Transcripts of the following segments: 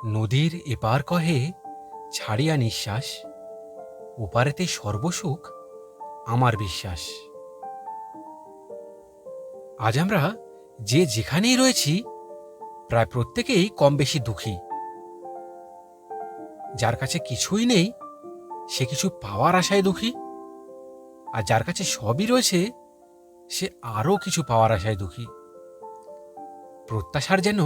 নদীর এপার কহে ছাড়িয়া নিঃশ্বাস, ওপারেতে সর্বসুখ আমার বিশ্বাস। আজ আমরা যে যেখানেই রয়েছি প্রায় প্রত্যেকেই কম বেশি দুঃখী। যার কাছে কিছুই নেই সে কিছু পাওয়ার আশায় দুঃখী, আর যার কাছে সবই রয়েছে সে আরও কিছু পাওয়ার আশায় দুঃখী। প্রত্যাশার যেন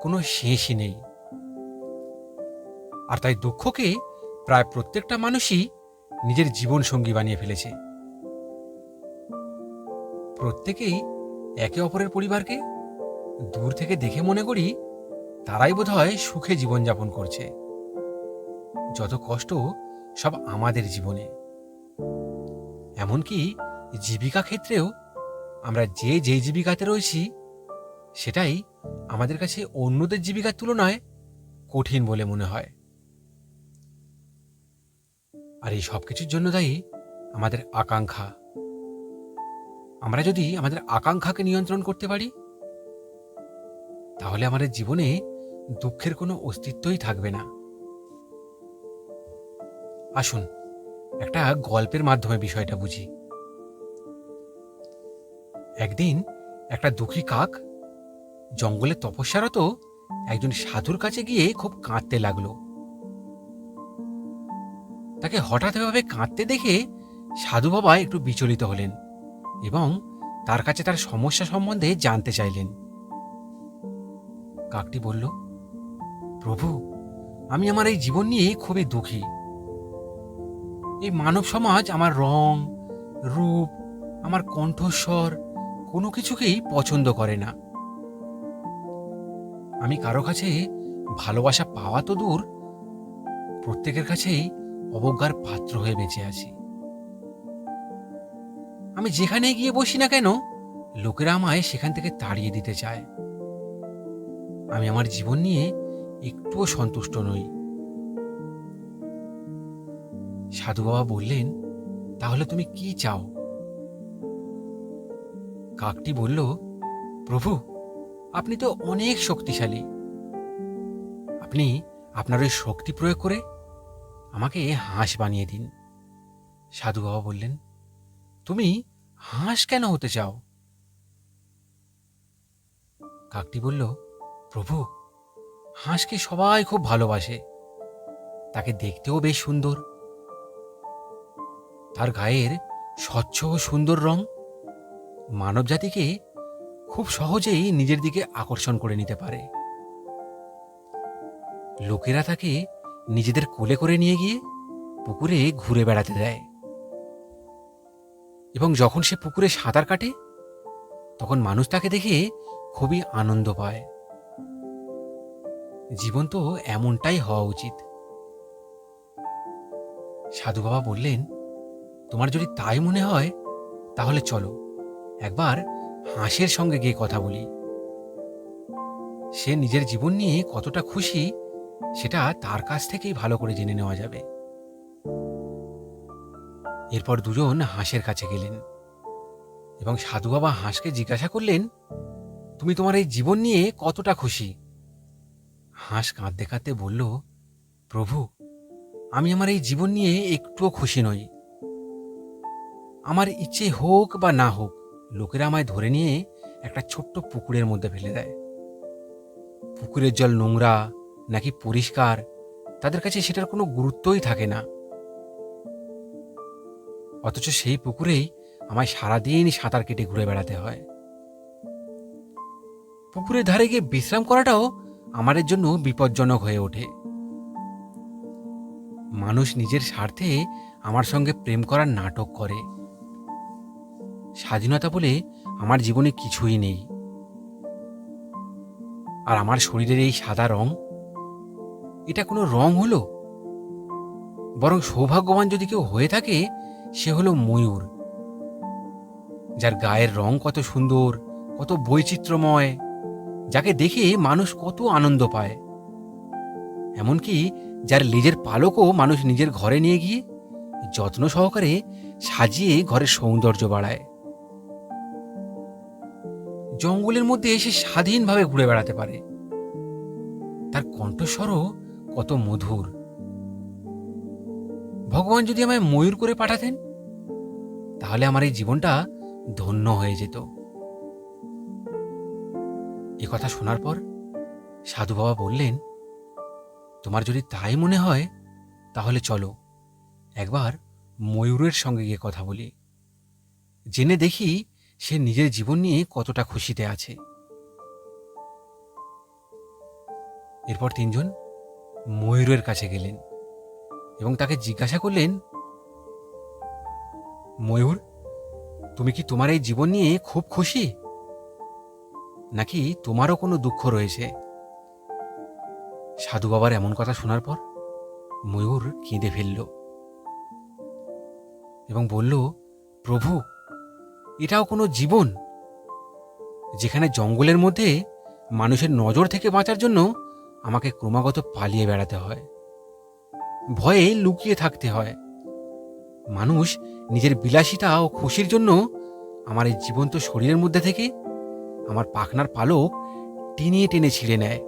কোনো শেষই নেই। আর তাই দুঃখকে প্রায় প্রত্যেকটা মানুষই নিজের জীবন সঙ্গী বানিয়ে ফেলেছে। প্রত্যেকেই একে অপরের পরিবারকে দূর থেকে দেখে মনে করি তারাই বোধহয় সুখে জীবনযাপন করছে। যত কষ্ট সব আমাদের জীবনে। এমনকি জীবিকা ক্ষেত্রেও আমরা যে যেই জীবিকাতে রয়েছি সেটাই আমাদের কাছে অন্যদের জীবিকার তুলনায় কঠিন বলে মনে হয়। আর এই সব কিছুর জন্য দায়ী আমাদের আকাঙ্ক্ষা। আমরা যদি আমাদের আকাঙ্ক্ষাকে নিয়ন্ত্রণ করতে পারি তাহলে আমাদের জীবনে দুঃখের কোনো অস্তিত্বই থাকবে না। আসুন একটা গল্পের মাধ্যমে বিষয়টা বুঝি। একদিন একটা দুঃখী কাক জঙ্গলে তপস্যারত একজন সাধুর কাছে গিয়ে খুব কাঁদতে লাগলো। তাকে হঠাৎ এভাবে কাঁদতে দেখে সাধু বাবা একটু বিচলিত হলেন এবং তার কাছে তার সমস্যা সম্বন্ধে জানতে চাইলেন। কাকটি বলল, প্রভু, আমি আমার এই জীবন নিয়ে খুবই দুঃখী। এই মানব সমাজ আমার রং, রূপ, আমার কণ্ঠস্বর কোনো কিছুকেই পছন্দ করে না। আমি কারো কাছে ভালোবাসা পাওয়া তো দূর, প্রত্যেকের কাছেই অবজ্ঞার পাত্র হয়ে বেঁচে আছি। আমি যেখানে গিয়ে বসি না কেন লোকেরা আমায় সেখান থেকে তাড়িয়ে দিতে চায়। আমি আমার জীবন নিয়ে একটুও সন্তুষ্ট নই। সাধু বাবা বললেন, তাহলে তুমি কি চাও? কাকটি বলল, প্রভু, আপনি তো অনেক শক্তিশালী। আপনি আপনার ওই শক্তি প্রয়োগ করে আমাকে হাঁস বানিয়ে দিন। সাধু বাবা বললেন, তুমি হাঁস কেন হতে চাও? কাকটি বলল, প্রভু, হাঁসকে সবাই খুব ভালোবাসে। তাকে দেখতেও বেশ সুন্দর। তার গায়ের স্বচ্ছ ও সুন্দর রং মানব জাতিকে খুব সহজেই নিজের দিকে আকর্ষণ করে নিতে পারে। লোকেরা তাকে নিজেদের কোলে করে নিয়ে গিয়ে পুকুরে ঘুরে বেড়াতে দেয় এবং যখন সে পুকুরে সাঁতার কাটে তখন মানুষ তাকে দেখে খুবই আনন্দ পায়। জীবন তো এমনটাই হওয়া উচিত। সাধু বাবা বললেন, তোমার যদি তাই মনে হয় তাহলে চলো একবার হাঁসের সঙ্গে গিয়ে কথা বলি। সে নিজের জীবন নিয়ে কতটা খুশি সেটা তার কাছ থেকেই ভালো করে জেনে নেওয়া যাবে। এরপর দুজন হাঁসের কাছে গেলেন এবং সাধু বাবা হাঁসকে জিজ্ঞাসা করলেন, তুমি তোমার এই জীবন নিয়ে কতটা খুশি? হাঁস কাঁদতে কাঁদতে বলল, প্রভু, আমি আমার এই জীবন নিয়ে একটুও খুশি নই। আমার ইচ্ছে হোক বা না হোক লোকেরা আমায় ধরে নিয়ে একটা ছোট্ট পুকুরের মধ্যে ফেলে দেয়। পুকুরের জল নোংরা নাকি পরিষ্কার তাদের কাছে সেটার কোনো গুরুত্বই থাকে না। অথচ সেই পুকুরেই আমায় সারাদিন সাঁতার কেটে ঘুরে বেড়াতে হয়। পুকুরের ধারে গিয়ে বিশ্রাম করাটাও আমাদের জন্য বিপজ্জনক হয়ে ওঠে। মানুষ নিজের স্বার্থে আমার সঙ্গে প্রেম করার নাটক করে। স্বাধীনতা বলে আমার জীবনে কিছুই নেই। আর আমার শরীরের এই সাদা রং, এটা কোনো রং হলো? বরং সৌভাগ্যবান যদি কেউ হয়ে থাকে সে হলো ময়ূর, যার গায়ের রং কত সুন্দর, কত বৈচিত্র্যময়, যাকে দেখে মানুষ কত আনন্দ পায়। এমনকি যার লেজের পালকও মানুষ নিজের ঘরে নিয়ে গিয়ে যত্ন সহকারে সাজিয়ে ঘরের সৌন্দর্য বাড়ায়। জঙ্গলের মধ্যে সে স্বাধীনভাবে ঘুরে বেড়াতে পারে। তার কণ্ঠস্বরও কত মধুর। ভগবান যদি আমায় ময়ূর করে পাঠাতেন, তাহলে আমার এই জীবনটা ধন্য হয়ে যেত। এ কথা শোনার পর সাধু বাবা বললেন, তোমার যদি তাই মনে হয় তাহলে চলো একবার ময়ূরের সঙ্গে গিয়ে কথা বলি, জেনে দেখি সে নিজের জীবন নিয়ে কতটা খুশিতে আছে। এরপর তিনজন ময়ূরের কাছে গেলেন এবং তাকে জিজ্ঞাসা করলেন, ময়ূর, তুমি কি তোমার এই জীবন নিয়ে খুব খুশি, নাকি তোমারও কোনো দুঃখ রয়েছে? সাধু বাবার এমন কথা শোনার পর ময়ূর কেঁদে ফেলল এবং বলল, প্রভু, এটাও কোনো জীবন, যেখানে জঙ্গলের মধ্যে মানুষের নজর থেকে বাঁচার জন্য আমাকে ক্রমাগত পালিয়ে বেড়াতে হয়, ভয়ে লুকিয়ে থাকতে হয়। মানুষ নিজের বিলাসিতা ও খুশির জন্য আমার এই জীবন্ত শরীরের মধ্যে থেকে আমার পাখনার পালক টেনে টেনে ছিঁড়ে নেয়।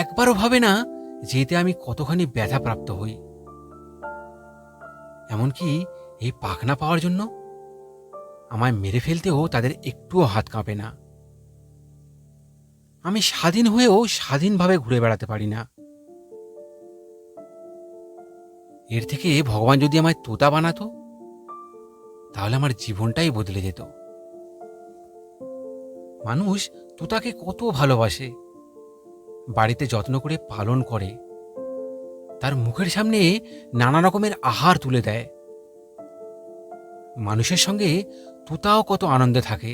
একবারও ভাবে না যে এতে আমি কতখানি ব্যথাপ্রাপ্ত হই। এমনকি এই পাখনা পাওয়ার জন্য আমায় মেরে ফেলতেও তাদের একটুও হাত কাঁপে না। আমি স্বাধীন হয়েও স্বাধীনভাবে ঘুরে বেড়াতে পারি না। এর থেকে ভগবান যদি আমায় তোতা বানাতো, তাহলে আমার জীবনটাই বদলে যেত। মানুষ তোতাকে কত ভালোবাসে, বাড়িতে যত্ন করে পালন করে, তার মুখের সামনে নানা রকমের আহার তুলে দেয়। মানুষের সঙ্গে তোতাও কত আনন্দে থাকে,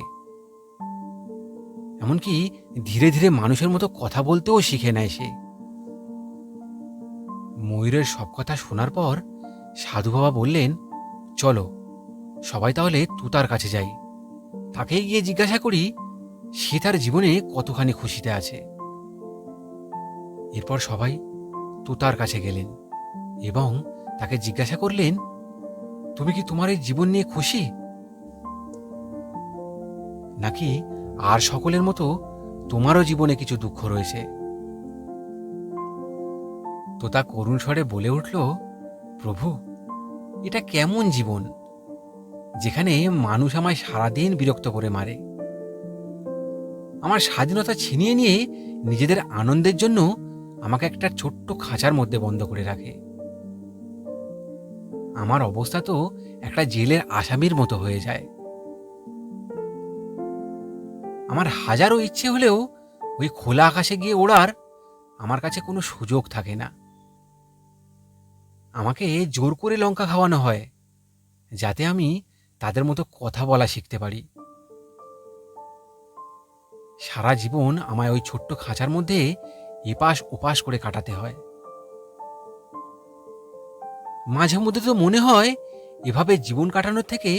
এমনকি ধীরে ধীরে মানুষের মতো কথা বলতেও শিখে নেয় সে। ময়ূরের সব কথা শোনার পর সাধু বাবা বললেন, চলো সবাই তাহলে তুতার কাছে যাই, তাকে গিয়ে জিজ্ঞাসা করি সে তার জীবনে কতখানি খুশিতে আছে। এরপর সবাই তুতার কাছে গেলেন এবং তাকে জিজ্ঞাসা করলেন, তুমি কি তোমার এই জীবন নিয়ে খুশি, নাকি আর সকলের মতো তোমারও জীবনে কিছু দুঃখ রয়েছে? তোতা করুণ স্বরে বলে উঠল, প্রভু, এটা কেমন জীবন যেখানে মানুষ আমায় সারাদিন বিরক্ত করে মারে, আমার স্বাধীনতা ছিনিয়ে নিয়ে নিজেদের আনন্দের জন্য আমাকে একটা ছোট্ট খাঁচার মধ্যে বন্ধ করে রাখে। আমার অবস্থা তো একটা জেলের আসামির মতো হয়ে যায়। আমার হাজারো ইচ্ছে হলেও ওই খোলা আকাশে গিয়ে ওড়ার আমার কাছে কোনো সুযোগ থাকে না। আমাকে জোর করে লঙ্কা খাওয়ানো হয় যাতে আমি তাদের মতো কথা বলা শিখতে পারি। সারা জীবন আমায় ওই ছোট্ট খাঁচার মধ্যে এপাশ ওপাশ করে কাটাতে হয়। মাঝে মধ্যে তো মনে হয় এভাবে জীবন কাটানোর থেকে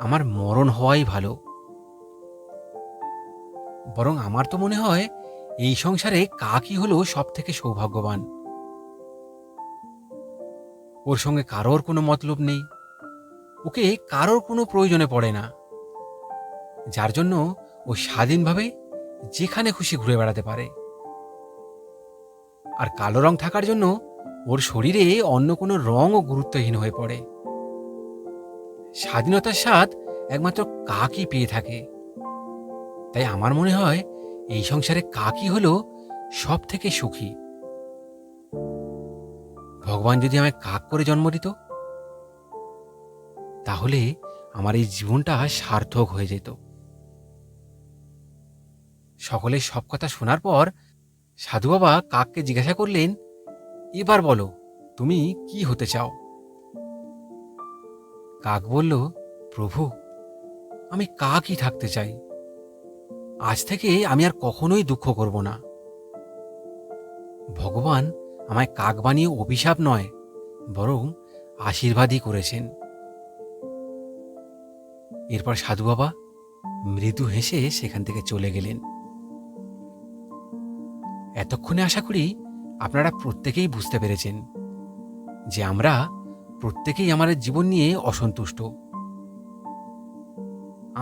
আমার মরণ হওয়াই ভালো। বরং আমার তো মনে হয় এই সংসারে কাকই হলো সব থেকে সৌভাগ্যবান। ওর সঙ্গে কারোর কোনো মতলব নেই, ওকে কারোর কোনো প্রয়োজনে পড়ে না, যার জন্য ও স্বাধীনভাবে যেখানে খুশি ঘুরে বেড়াতে পারে। আর কালো রং থাকার জন্য ওর শরীরে অন্য কোনো রঙও গুরুত্বহীন হয়ে পড়ে। স্বাধীনতার স্বাদ একমাত্র কাকই পেয়ে থাকে। তাই আমার মনে হয় এই সংসারে কাকই হলো সব থেকে সুখী। ভগবান যদি আমায় কাক করে জন্ম দিত, তাহলে আমার এই জীবনটা সার্থক হয়ে যেত। সকলের সব কথা শোনার পর সাধু বাবা কাককে জিজ্ঞাসা করলেন, এবার বলো তুমি কি হতে চাও? কাক বলল, প্রভু, আমি কাকই থাকতে চাই। আজ থেকে আমি আর কখনোই দুঃখ করব না। ভগবান আমায় কাক বানিয়ে অভিশাপ নয়, বরং আশীর্বাদই করেছেন। এরপর সাধু বাবা মৃদু হেসে সেখান থেকে চলে গেলেন। এতক্ষণে আশা করি আপনারা প্রত্যেকেই বুঝতে পেরেছেন যে আমরা প্রত্যেকেই আমাদের জীবন নিয়ে অসন্তুষ্ট।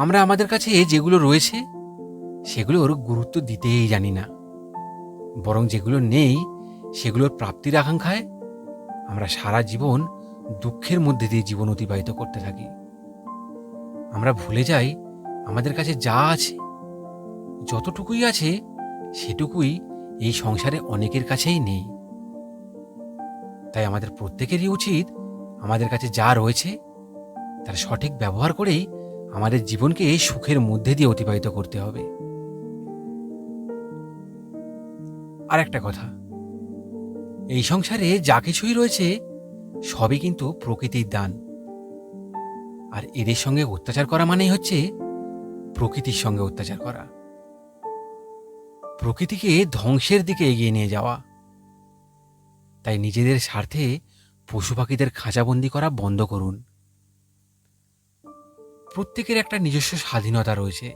আমরা আমাদের কাছে যেগুলো রয়েছে সেগুলোর গুরুত্ব দিতেই জানি না। বরং যেগুলো নেই সেগুলোর প্রাপ্তির আকাঙ্ক্ষায় আমরা সারা জীবন দুঃখের মধ্যে দিয়ে জীবন অতিবাহিত করতে থাকি। আমরা ভুলে যাই আমাদের কাছে যা আছে, যতটুকুই আছে সেটুকুই এই সংসারে অনেকের কাছেই নেই। তাই আমাদের প্রত্যেকেরই উচিত আমাদের কাছে যা রয়েছে তার সঠিক ব্যবহার করেই আমাদের জীবনকে সুখের মধ্যে দিয়ে অতিবাহিত করতে হবে। আর একটা কথা, এই সংসারে যা কিছুই রয়েছে সবই কিন্তু প্রকৃতির দান। আর এদের সঙ্গে অত্যাচার করা মানেই হচ্ছে প্রকৃতির সঙ্গে অত্যাচার করা, প্রকৃতিকে ধ্বংসের দিকে এগিয়ে নিয়ে যাওয়া। তাই নিজেদের স্বার্থে পশু পাখিদের খাঁচাবন্দি করা বন্ধ করুন। প্রত্যেকের একটা নিজস্ব স্বাধীনতা রয়েছে।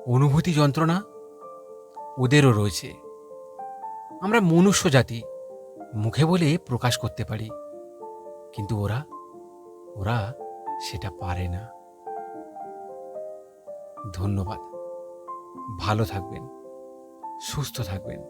অনুভূতি যন্ত্রণা ওদেরও রয়েছে। আমরা মনুষ্য জাতি, মুখে বলে প্রকাশ করতে পারি, কিন্তু ওরা ওরা সেটা পারে না। ধন্যবাদ। ভালো থাকবেন, সুস্থ থাকবেন।